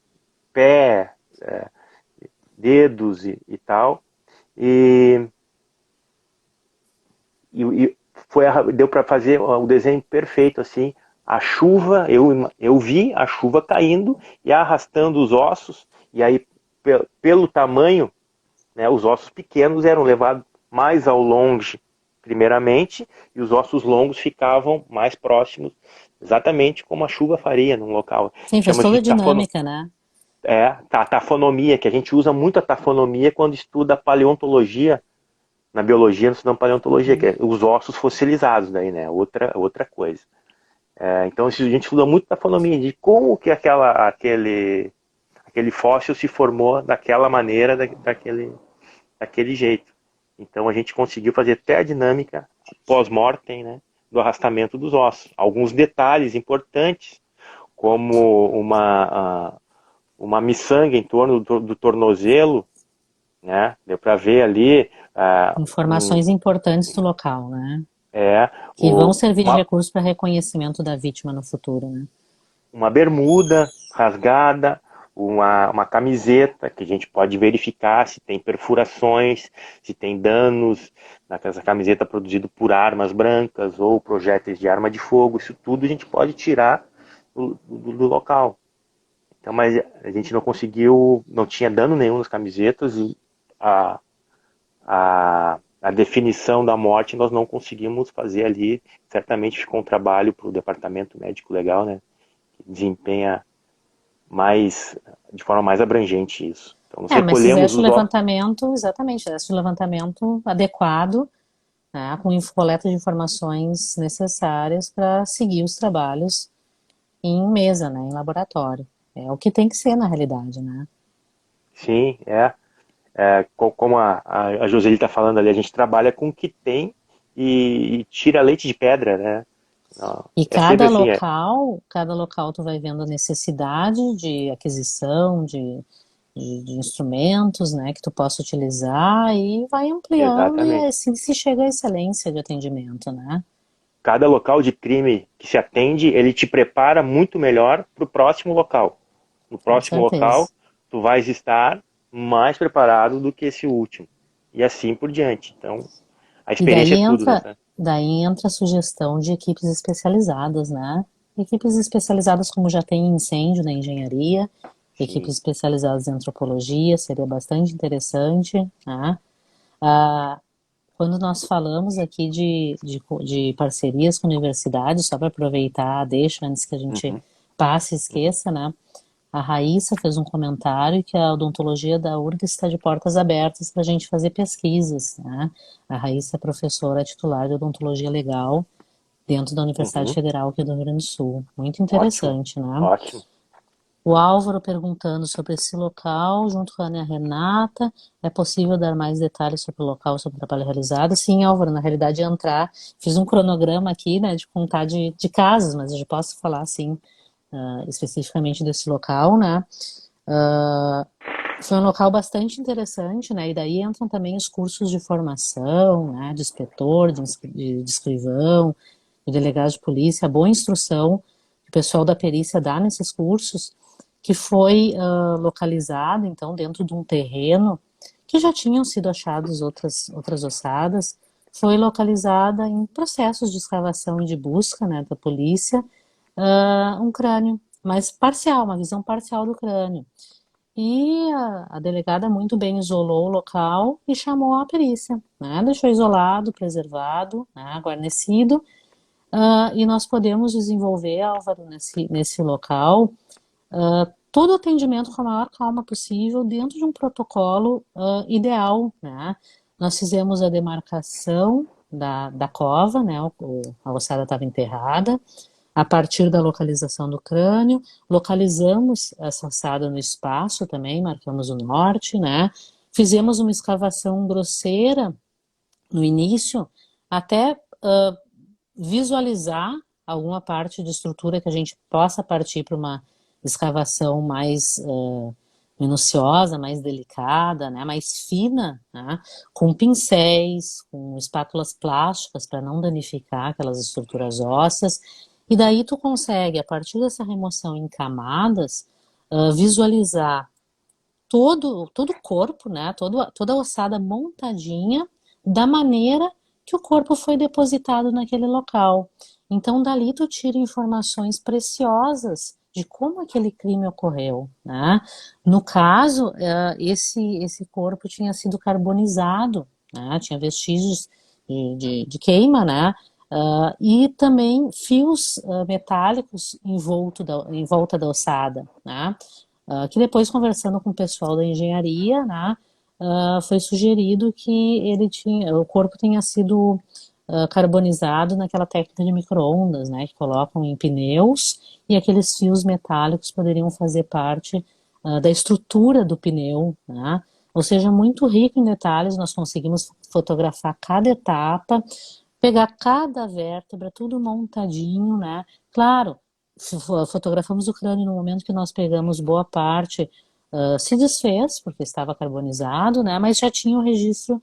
pé, dedos e tal. E, deu para fazer o desenho perfeito assim. A chuva, eu vi a chuva caindo e arrastando os ossos, e aí pelo tamanho, né, os ossos pequenos eram levados mais ao longe primeiramente, e os ossos longos ficavam mais próximos, exatamente como a chuva faria num local. Sim, faz Chama-se toda a dinâmica, né? tafonomia, que a gente usa muito a tafonomia quando estuda paleontologia. Na biologia, nós estudamos paleontologia, que é os ossos fossilizados daí, né? Outra coisa. Então a gente estuda muito tafonomia, de como que aquele fóssil se formou daquela maneira, daquele jeito. Então a gente conseguiu fazer até a dinâmica pós-mortem, né, do arrastamento dos ossos. Alguns detalhes importantes, como uma miçanga em torno do tornozelo, né, deu para ver ali Informações importantes do local, né? é, Que vão servir de uma, recurso para reconhecimento da vítima no futuro, né? uma bermuda rasgada, uma camiseta, que a gente pode verificar se tem perfurações, se tem danos naquela camiseta produzido por armas brancas ou projéteis de arma de fogo. Isso tudo a gente pode tirar do local. Então, mas a gente não conseguiu, não tinha dano nenhum nas camisetas, e a definição da morte nós não conseguimos fazer ali. Certamente ficou um trabalho para o departamento médico legal, né? Que desempenha de forma mais abrangente isso. Então, nós Mas recolhemos fizeste o os ossos. levantamento, exatamente, fizeste o levantamento adequado, né, com coleta de informações necessárias para seguir os trabalhos em mesa, né, em laboratório. É o que tem que ser na realidade, né? Sim, como a Joseli está falando ali, a gente trabalha com o que tem e tira leite de pedra, né? E É sempre assim, cada local tu vai vendo a necessidade de aquisição de instrumentos, né, que tu possa utilizar e vai ampliando e exatamente. assim se chega à excelência de atendimento, né? Cada local de crime que se atende, ele te prepara muito melhor para o próximo local. No Com próximo local, certeza. tu vais estar mais preparado do que esse último. E assim por diante. Então, a E experiência é tudo, né? daí entra a sugestão de equipes especializadas, né? Equipes especializadas como já tem em incêndio na engenharia, Sim. equipes especializadas em antropologia, seria bastante interessante, né? Ah, quando nós falamos aqui de parcerias com universidades, só para aproveitar, deixa antes que a gente Uhum, passe e uhum. esqueça, né? A Raíssa fez um comentário que a odontologia da URGS está de portas abertas para a gente fazer pesquisas, né? A Raíssa é professora titular de odontologia legal dentro da Universidade Uhum. Federal aqui do Rio Grande do Sul. Muito Ótimo, interessante, né? ótimo. O Álvaro perguntando sobre esse local, junto com a Ana Renata, é possível dar mais detalhes sobre o local, sobre o trabalho realizado? Sim, Álvaro, na realidade entrar, fiz um cronograma aqui, né, de contar de casos, mas eu já posso falar, sim, especificamente desse local, né? Ah, foi um local bastante interessante, né? E daí entram também os cursos de formação, né? De inspetor, de escrivão, de delegado de polícia, a boa instrução que o pessoal da perícia dá nesses cursos, que foi localizado, então, dentro de um terreno que já tinham sido achados outras ossadas, foi localizada em processos de escavação e de busca, né, da polícia, um crânio, mas parcial, uma visão parcial do crânio. E a delegada muito bem isolou o local e chamou a perícia, né? Deixou isolado, preservado, né? Guarnecido, e nós podemos desenvolver, Álvaro, nesse local, todo o atendimento com a maior calma possível, dentro de um protocolo ideal, né? Nós fizemos a demarcação da cova, né? A ossada estava enterrada, a partir da localização do crânio, localizamos essa ossada no espaço também, marcamos o norte, né? Fizemos uma escavação grosseira no início, até visualizar alguma parte de estrutura que a gente possa partir para uma escavação mais minuciosa, mais delicada, né, mais fina, né, com pincéis, com espátulas plásticas para não danificar aquelas estruturas ósseas. E daí tu consegue, a partir dessa remoção em camadas, visualizar todo o corpo, né, toda a ossada montadinha da maneira que o corpo foi depositado naquele local. Então, dali tu tira informações preciosas de como aquele crime ocorreu, né? No caso, esse corpo tinha sido carbonizado, né? Tinha vestígios de queima, né? E também fios metálicos em volta da ossada, né? Que depois, conversando com o pessoal da engenharia, né, foi sugerido que o corpo tenha sido carbonizado naquela técnica de micro-ondas, né, que colocam em pneus, e aqueles fios metálicos poderiam fazer parte da estrutura do pneu, né, ou seja, muito rico em detalhes. Nós conseguimos fotografar cada etapa, pegar cada vértebra, tudo montadinho, né, claro, fotografamos o crânio no momento que nós pegamos boa parte, se desfez, porque estava carbonizado, né? Mas já tinha um registro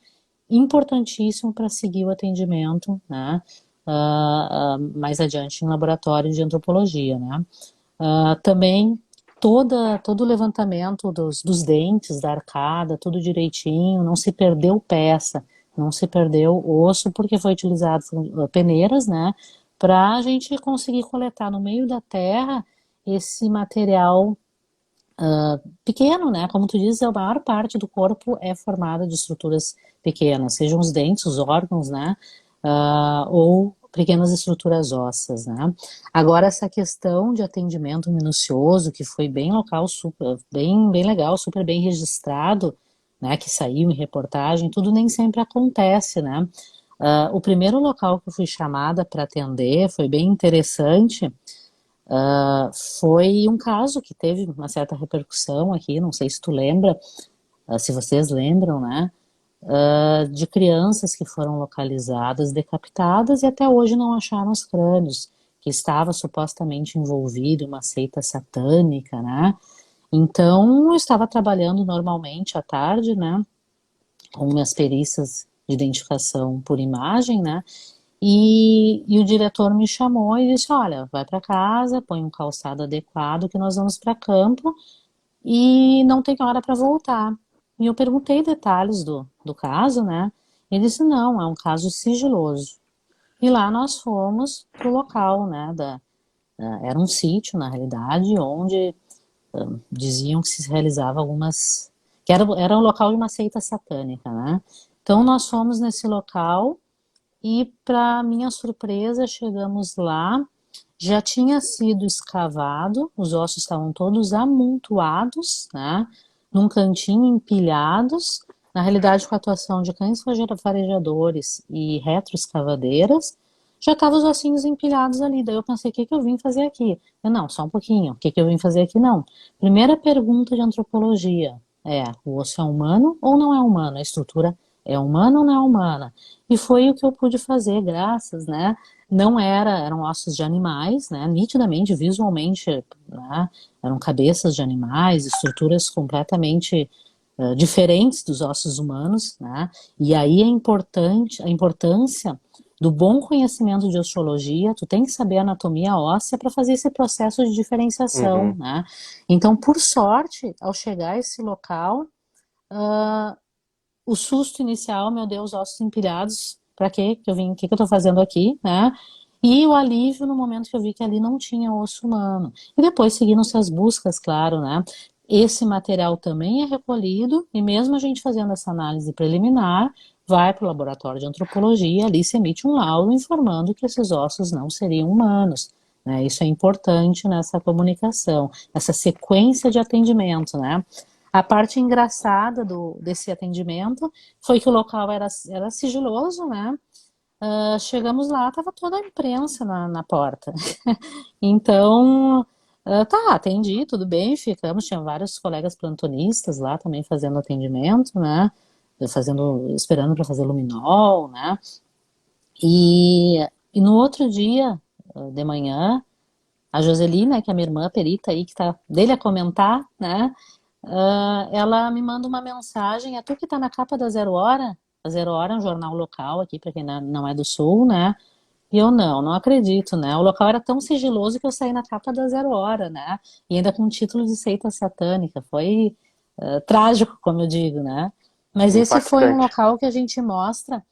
importantíssimo para seguir o atendimento, né? Mais adiante em laboratório de antropologia, né? Também todo o levantamento dos dentes, da arcada, tudo direitinho, não se perdeu peça, não se perdeu osso, porque foi utilizado peneiras, né? Para a gente conseguir coletar no meio da terra esse material pequeno, né? Como tu dizes, a maior parte do corpo é formada de estruturas pequenas, sejam os dentes, os órgãos, né? Ou pequenas estruturas ósseas, né? Agora, essa questão de atendimento minucioso, que foi bem local, super, bem legal, super bem registrado, né? Que saiu em reportagem, tudo nem sempre acontece, né? O primeiro local que eu fui chamada para atender foi bem interessante. Foi um caso que teve uma certa repercussão aqui, não sei se tu lembra, se vocês lembram, né? De crianças que foram localizadas, decapitadas e até hoje não acharam os crânios, que estava supostamente envolvido em uma seita satânica, né? Então, eu estava trabalhando normalmente à tarde, né? Com minhas perícias de identificação por imagem, né? E o diretor me chamou e disse: Olha, vai para casa, põe um calçado adequado que nós vamos para campo e não tem hora para voltar. E eu perguntei detalhes do caso, né? Ele disse: Não, é um caso sigiloso. E lá nós fomos pro local, né? Era um sítio, na realidade, onde diziam que se realizava algumas. Que era o local de uma seita satânica, né? Então nós fomos nesse local e, para minha surpresa, chegamos lá, já tinha sido escavado, os ossos estavam todos amontoados, né, num cantinho, empilhados, na realidade com a atuação de cães farejadores e retroescavadeiras, já estavam os ossinhos empilhados ali. Daí eu pensei: o que que eu vim fazer aqui? Não, só um pouquinho, o que que eu vim fazer aqui? Não. Primeira pergunta de antropologia o osso é humano ou não é humano? A estrutura é humana ou não é humana? E foi o que eu pude fazer, graças, né? Não eram ossos de animais, né? Nitidamente, visualmente, né? Eram cabeças de animais, estruturas completamente diferentes dos ossos humanos, né? E aí é importante a importância do bom conhecimento de osteologia. Tu tem que saber anatomia óssea para fazer esse processo de diferenciação, Uhum. né? Então, por sorte, ao chegar a esse local, o susto inicial, meu Deus, ossos empilhados, para quê que eu vim, o que que eu tô fazendo aqui, né? E o alívio no momento que eu vi que ali não tinha osso humano. E depois seguindo-se as buscas, claro, né? Esse material também é recolhido e mesmo a gente fazendo essa análise preliminar, vai para o laboratório de antropologia, ali se emite um laudo informando que esses ossos não seriam humanos. Né? Isso é importante nessa comunicação, essa sequência de atendimento, né? A parte engraçada desse atendimento foi que o local era sigiloso, né? Chegamos lá, estava toda a imprensa na porta. Então, tá, atendi, tudo bem, ficamos. Tinha vários colegas plantonistas lá também fazendo atendimento, né? Esperando para fazer luminol, né? E no outro dia, de manhã, A Joseli, né, que é minha irmã perita aí, que tá dele a comentar, né? Ela me manda uma mensagem, é tu que tá na capa da Zero Hora? A Zero Hora é um jornal local aqui, para quem não é do Sul, né? E eu não acredito, né? O local era tão sigiloso que eu saí na capa da Zero Hora, né? E ainda com o título de seita satânica. Foi trágico, como eu digo, né? Mas esse foi um Impactante. local que a gente mostra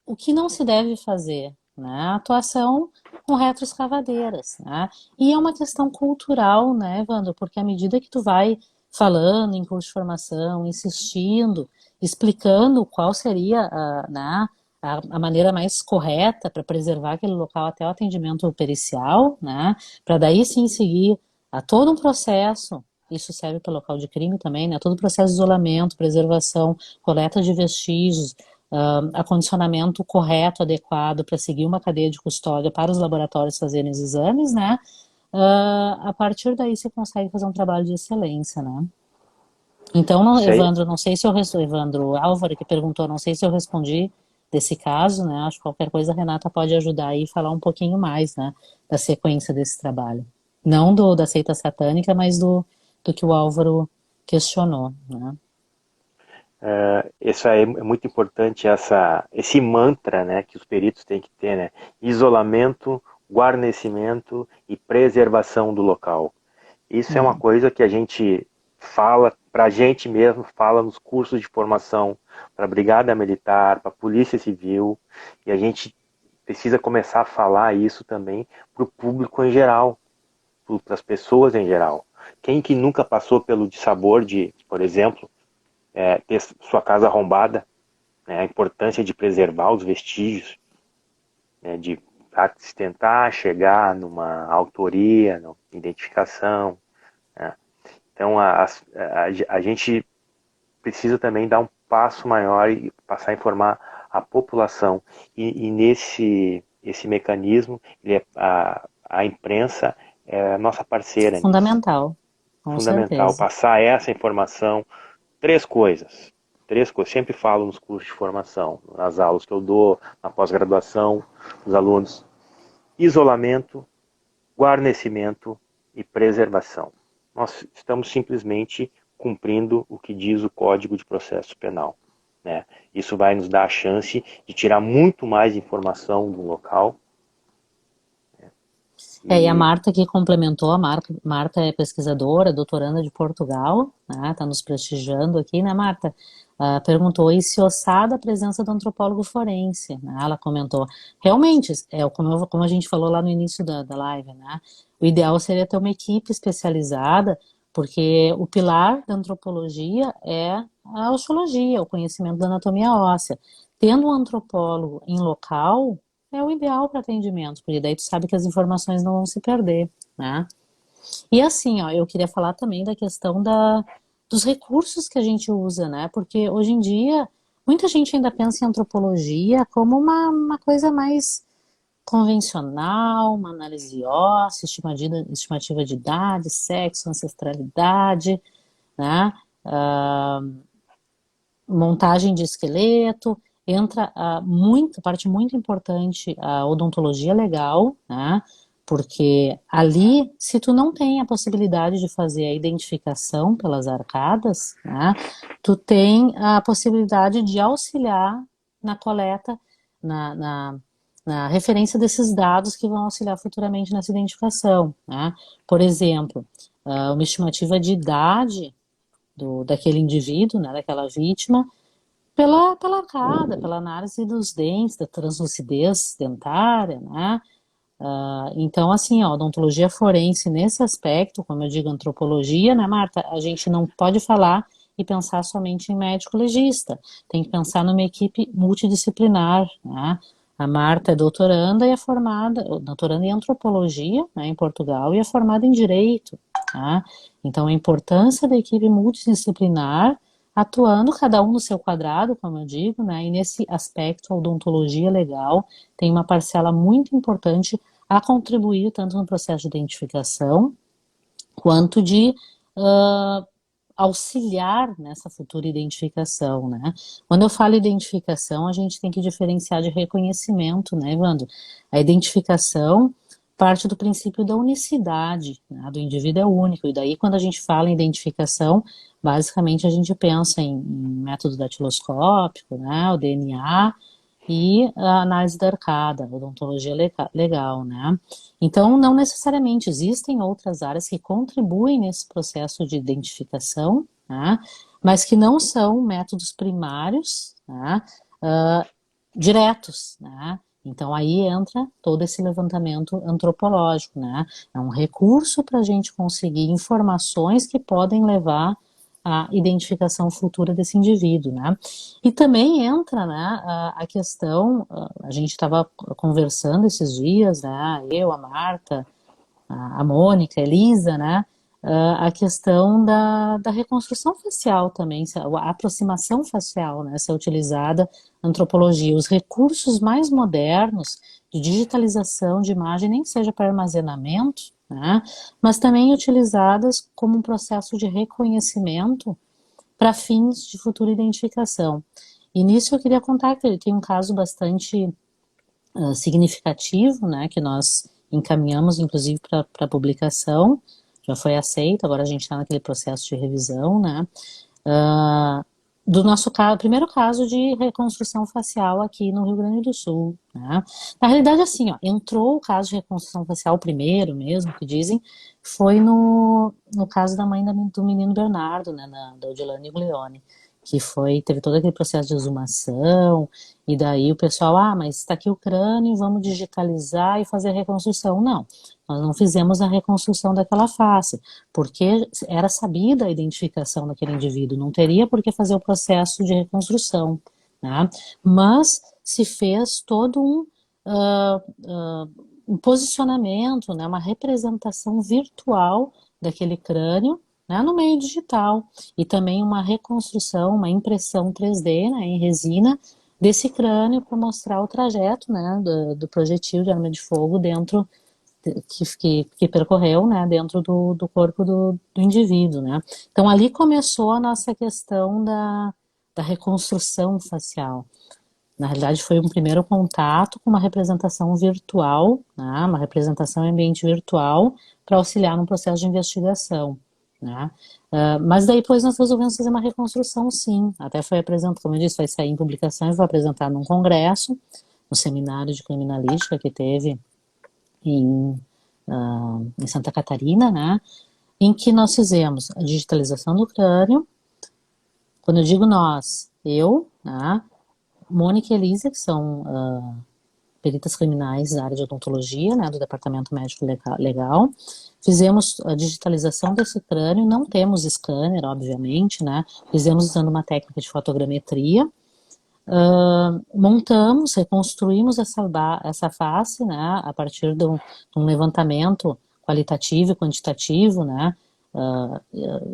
o que não se deve fazer, né? A atuação com retroescavadeiras, né? E é uma questão cultural, né, Evandro? Porque à medida que tu vai falando em curso de formação, insistindo, explicando qual seria né, a maneira mais correta para preservar aquele local até o atendimento pericial, né? Para daí sim seguir a todo um processo. Isso serve para o local de crime também, né? Todo o processo de isolamento, preservação, coleta de vestígios, acondicionamento correto, adequado para seguir uma cadeia de custódia para os laboratórios fazerem os exames, né? A partir daí você consegue fazer um trabalho de excelência, né? Então, Isso aí, Evandro, não sei se Evandro Álvaro que perguntou, não sei se eu respondi desse caso, né? Acho que qualquer coisa a Renata pode ajudar aí e falar um pouquinho mais, né? Da sequência desse trabalho. Não da seita satânica, mas do que o Álvaro questionou, né? isso aí é muito importante, esse mantra, né, que os peritos têm que ter, né? Isolamento, guarnecimento e preservação do local. Isso é uma Uhum. coisa que a gente fala para a gente mesmo, fala nos cursos de formação para a Brigada Militar, para a Polícia Civil, e a gente precisa começar a falar isso também para o público em geral, para as pessoas em geral. Quem que nunca passou pelo dissabor de, por exemplo, ter sua casa arrombada, né, a importância de preservar os vestígios, né, de tentar chegar numa autoria, numa identificação, né? Então a gente precisa também dar um passo maior e passar a informar a população. E nesse esse mecanismo, a imprensa é a nossa parceira nisso. Fundamental, com Fundamental certeza. passar essa informação. Três coisas. Três coisas. Sempre falo nos cursos de formação, nas aulas que eu dou, na pós-graduação, os alunos. Isolamento, guarnecimento e preservação. Nós estamos simplesmente cumprindo o que diz o Código de Processo Penal, né? Isso vai nos dar a chance de tirar muito mais informação do local. E a E Marta que complementou, Marta é pesquisadora, doutoranda de Portugal, né? Tá nos prestigiando aqui, né, Marta? Perguntou e se ossada a presença do antropólogo forense, né? Ela comentou, realmente, como a gente falou lá no início da live, né? O ideal seria ter uma equipe especializada, porque o pilar da antropologia é a osteologia, o conhecimento da anatomia óssea. Tendo um antropólogo em local, é o ideal para atendimento, porque daí tu sabe que as informações não vão se perder, né? E assim, ó, eu queria falar também da questão dos recursos que a gente usa, né? Porque hoje em dia, muita gente ainda pensa em antropologia como uma coisa mais convencional, uma análise óssea, estimativa de idade, sexo, ancestralidade, né? Ah, montagem de esqueleto, entra parte muito importante a odontologia legal, né? Porque ali, se tu não tem a possibilidade de fazer a identificação pelas arcadas, né, tu tem a possibilidade de auxiliar na coleta, na, na, na referência desses dados que vão auxiliar futuramente nessa identificação, né? Por exemplo, uma estimativa de idade daquele indivíduo, né, daquela vítima, pela arcada, pela análise dos dentes, da translucidez dentária, né? Então, assim, ó, odontologia forense nesse aspecto, como eu digo, antropologia, né, Marta? A gente não pode falar e pensar somente em médico legista. Tem que pensar numa equipe multidisciplinar, né? A Marta é doutoranda e é formada, doutoranda em antropologia, né, em Portugal, e é formada em direito, tá? Então, a importância da equipe multidisciplinar atuando cada um no seu quadrado, como eu digo, né? E nesse aspecto, a odontologia legal tem uma parcela muito importante a contribuir tanto no processo de identificação quanto de auxiliar nessa futura identificação, né? Quando eu falo identificação, a gente tem que diferenciar de reconhecimento, né, Evandro? A identificação parte do princípio da unicidade, né? Do indivíduo é único. E daí, quando a gente fala em identificação, basicamente a gente pensa em método datiloscópico, né? O DNA e a análise da arcada, odontologia legal, né? Então, não necessariamente existem outras áreas que contribuem nesse processo de identificação, né? Mas que não são métodos primários, né? Diretos, né? Então aí entra todo esse levantamento antropológico, né? É um recurso para a gente conseguir informações que podem levar à identificação futura desse indivíduo, né? E também entra, né, a questão, a gente estava conversando esses dias, né? Eu, a Marta, a Mônica, a Elisa, né? A questão da reconstrução facial também, a aproximação facial, né, ser utilizada na antropologia. Os recursos mais modernos de digitalização de imagem, nem que seja para armazenamento, né, mas também utilizadas como um processo de reconhecimento para fins de futura identificação. E nisso eu queria contar que ele tem um caso bastante significativo, né, que nós encaminhamos, inclusive, para publicação, já foi aceito, agora a gente está naquele processo de revisão, né, do nosso caso, primeiro caso de reconstrução facial aqui no Rio Grande do Sul, né. Na realidade, assim, ó, entrou o caso de reconstrução facial primeiro mesmo, que dizem, foi no caso da mãe do menino Bernardo, né, da Odilane Guglione, que teve todo aquele processo de exumação, e daí o pessoal, mas está aqui o crânio, vamos digitalizar e fazer a reconstrução. Não, nós não fizemos a reconstrução daquela face, porque era sabida a identificação daquele indivíduo, não teria por que fazer o processo de reconstrução, né? Mas se fez todo um posicionamento, né, uma representação virtual daquele crânio, né, no meio digital, e também uma reconstrução, uma impressão 3D, né, em resina, desse crânio para mostrar o trajeto, né, do projetil de arma de fogo dentro que percorreu, né, dentro do corpo do indivíduo, né. Então ali começou a nossa questão da reconstrução facial. Na realidade foi um primeiro contato com uma representação virtual, né, uma representação em ambiente virtual para auxiliar no processo de investigação, né. Mas daí depois nós resolvemos fazer uma reconstrução, sim. Até foi apresentado, como eu disse, vai sair em publicação e foi apresentado num congresso, no seminário de criminalística que teve em Santa Catarina, né, em que nós fizemos a digitalização do crânio. Quando eu digo nós, eu, né, Mônica e Elisa, que são peritas criminais da área de odontologia, né, do Departamento Médico Legal. Fizemos a digitalização desse crânio, não temos scanner, obviamente, né, fizemos usando uma técnica de fotogrametria, montamos, reconstruímos essa face, né, a partir de um levantamento qualitativo e quantitativo, né,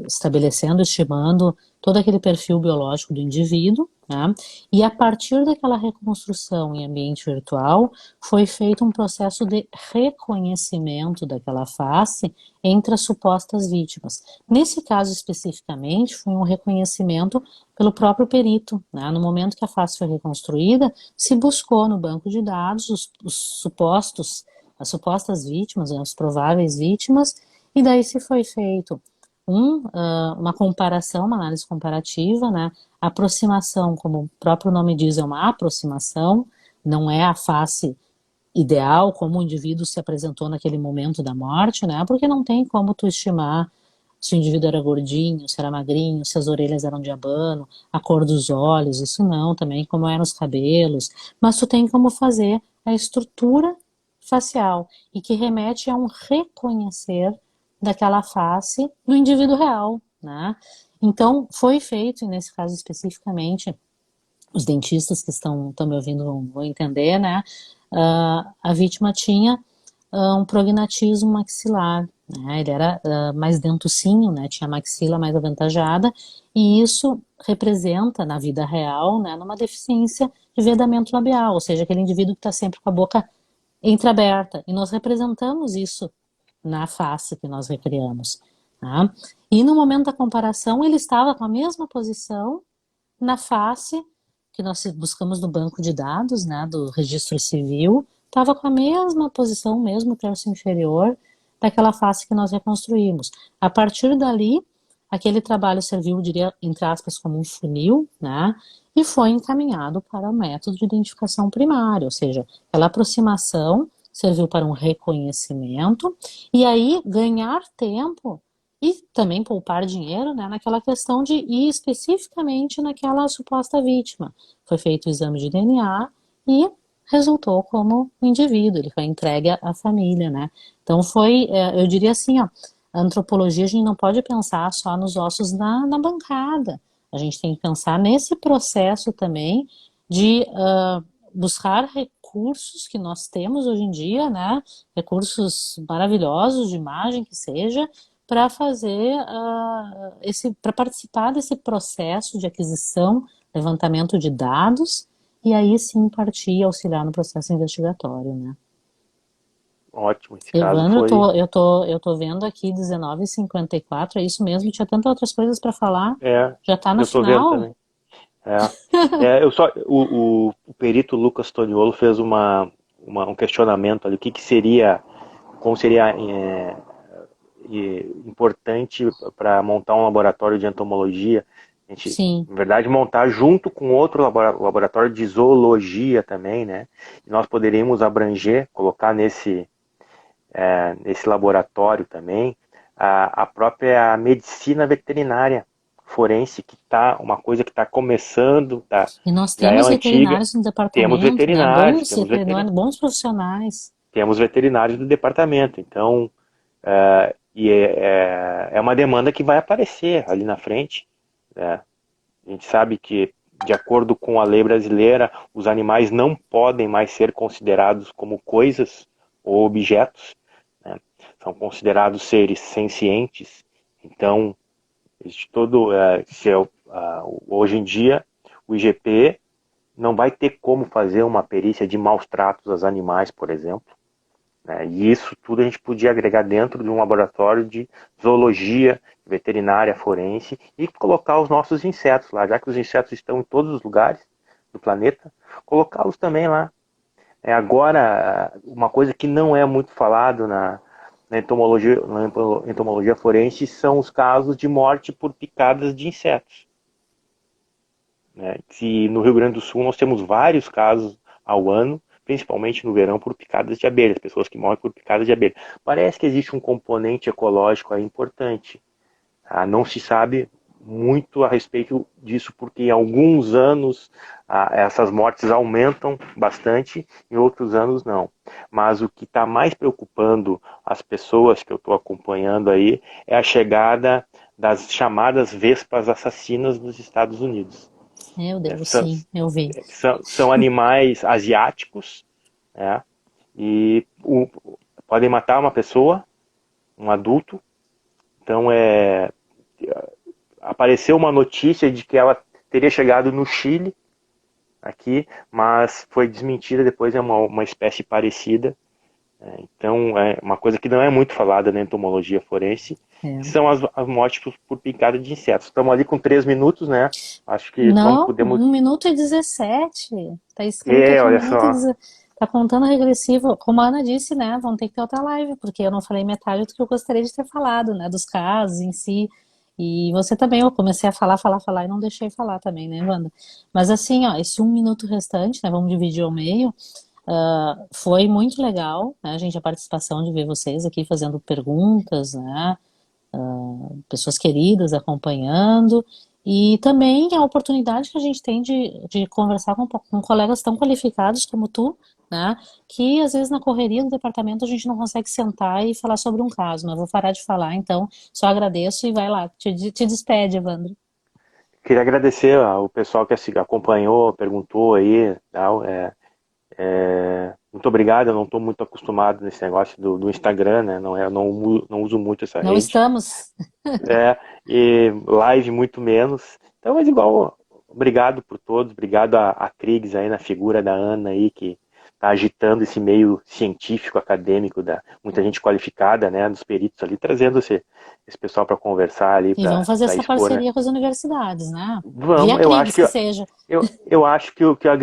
estabelecendo, estimando todo aquele perfil biológico do indivíduo, né, e a partir daquela reconstrução em ambiente virtual, foi feito um processo de reconhecimento daquela face entre as supostas vítimas. Nesse caso especificamente, foi um reconhecimento pelo próprio perito, né? No momento que a face foi reconstruída, se buscou no banco de dados as supostas vítimas, as prováveis vítimas, e daí se foi feito uma comparação, uma análise comparativa, né? Aproximação, como o próprio nome diz, é uma aproximação, não é a face ideal, como o indivíduo se apresentou naquele momento da morte, né? Porque não tem como tu estimar se o indivíduo era gordinho, se era magrinho, se as orelhas eram de abano, a cor dos olhos, isso não, também como eram os cabelos, mas tu tem como fazer a estrutura facial e que remete a um reconhecer daquela face do indivíduo real, né? Então, foi feito, nesse caso especificamente, os dentistas que estão me ouvindo vão entender, né? A vítima tinha um prognatismo maxilar, né? Ele era mais dentucinho, né? Tinha a maxila mais avantajada, e isso representa, na vida real, né, numa deficiência de vedamento labial, ou seja, aquele indivíduo que está sempre com a boca entreaberta, e nós representamos isso na face que nós recriamos, tá? E no momento da comparação, ele estava com a mesma posição na face que nós buscamos no banco de dados, né, do registro civil, estava com a mesma posição, o mesmo terço inferior daquela face que nós reconstruímos. A partir dali, aquele trabalho serviu, diria, entre aspas, como um funil, né? E foi encaminhado para o método de identificação primária, ou seja, aquela aproximação serviu para um reconhecimento e aí ganhar tempo e também poupar dinheiro, né, naquela questão de ir especificamente naquela suposta vítima. Foi feito o exame de DNA e resultou como um indivíduo, ele foi entregue à família, né? Então foi, eu diria assim, ó, a antropologia a gente não pode pensar só nos ossos na bancada, a gente tem que pensar nesse processo também de buscar recursos que nós temos hoje em dia, né? Recursos maravilhosos de imagem que seja, para fazer para participar desse processo de aquisição, levantamento de dados e aí sim partir e auxiliar no processo investigatório, né? Ótimo, esse caso Evandro, foi. eu tô vendo aqui 19h54, é isso mesmo? Tinha tantas outras coisas para falar. É, Já tá no eu tô vendo final? também. É, eu só, o perito Lucas Toniolo fez um questionamento ali, o que seria, como seria importante para montar um laboratório de entomologia, a gente, Sim. na verdade, montar junto com outro laboratório de zoologia também, né? E nós poderíamos abranger, colocar nesse laboratório também a própria medicina veterinária forense, que tá uma coisa que está começando, E nós já é temos antiga. veterinários no departamento, né? Bons Temos veterinários, veterinários, bons profissionais. temos veterinários do departamento. Então, é uma demanda que vai aparecer ali na frente, né? A gente sabe que, de acordo com a lei brasileira, os animais não podem mais ser considerados como coisas ou objetos, né? São considerados seres sencientes. Então, existe todo, hoje em dia, o IGP não vai ter como fazer uma perícia de maus tratos aos animais, por exemplo, né? E isso tudo a gente podia agregar dentro de um laboratório de zoologia, veterinária, forense e colocar os nossos insetos lá, já que os insetos estão em todos os lugares do planeta, colocá-los também lá. Agora, uma coisa que não é muito falado na entomologia forense são os casos de morte por picadas de insetos, né? Que no Rio Grande do Sul nós temos vários casos ao ano, principalmente no verão, por picadas de abelhas, pessoas que morrem por picadas de abelha. Parece que existe um componente ecológico aí importante. Tá? Não se sabe muito a respeito disso, porque em alguns anos essas mortes aumentam bastante, em outros anos não. Mas o que está mais preocupando as pessoas que eu estou acompanhando aí é a chegada das chamadas vespas assassinas nos Estados Unidos. Meu Deus, São, sim, eu vi. são animais asiáticos, né? E podem matar uma pessoa, um adulto. Então apareceu uma notícia de que ela teria chegado no Chile aqui, mas foi desmentida depois, é uma espécie parecida. Então é uma coisa que não é muito falada na entomologia forense, É. são as mortes por picada de insetos. Estamos ali com 3 minutos, né? Acho que Não, podemos. 1 minuto e 17. Tá escrito aqui um Olha minuto e só. 17. Tá contando regressivo. Como a Ana disse, né? Vão ter que ter outra live, porque eu não falei metade do que eu gostaria de ter falado, né? Dos casos em si. E você também, eu comecei a falar e não deixei falar também, né, Wanda? Mas assim, ó, esse 1 minuto restante, né? Vamos dividir ao meio. Foi muito legal, né, gente, a participação de ver vocês aqui fazendo perguntas, né? Pessoas queridas acompanhando, e também a oportunidade que a gente tem de conversar com colegas tão qualificados como tu, né? Que às vezes na correria do departamento a gente não consegue sentar e falar sobre um caso, mas vou parar de falar, então só agradeço e vai lá, te despede, Evandro. Queria agradecer ao pessoal que acompanhou, perguntou aí, tal. Muito obrigado. Eu não estou muito acostumado nesse negócio do Instagram, né? Não uso muito essa Não rede. estamos. É, e live muito menos. Então, mas igual, obrigado por todos, obrigado a Kriegs aí na figura da Ana aí, que está agitando esse meio científico, acadêmico, muita gente qualificada, né, dos peritos ali, trazendo esse pessoal para conversar ali, E vamos fazer para essa expor, né? parceria com as universidades, né? Via Vamos, Kriegs que seja. eu acho que a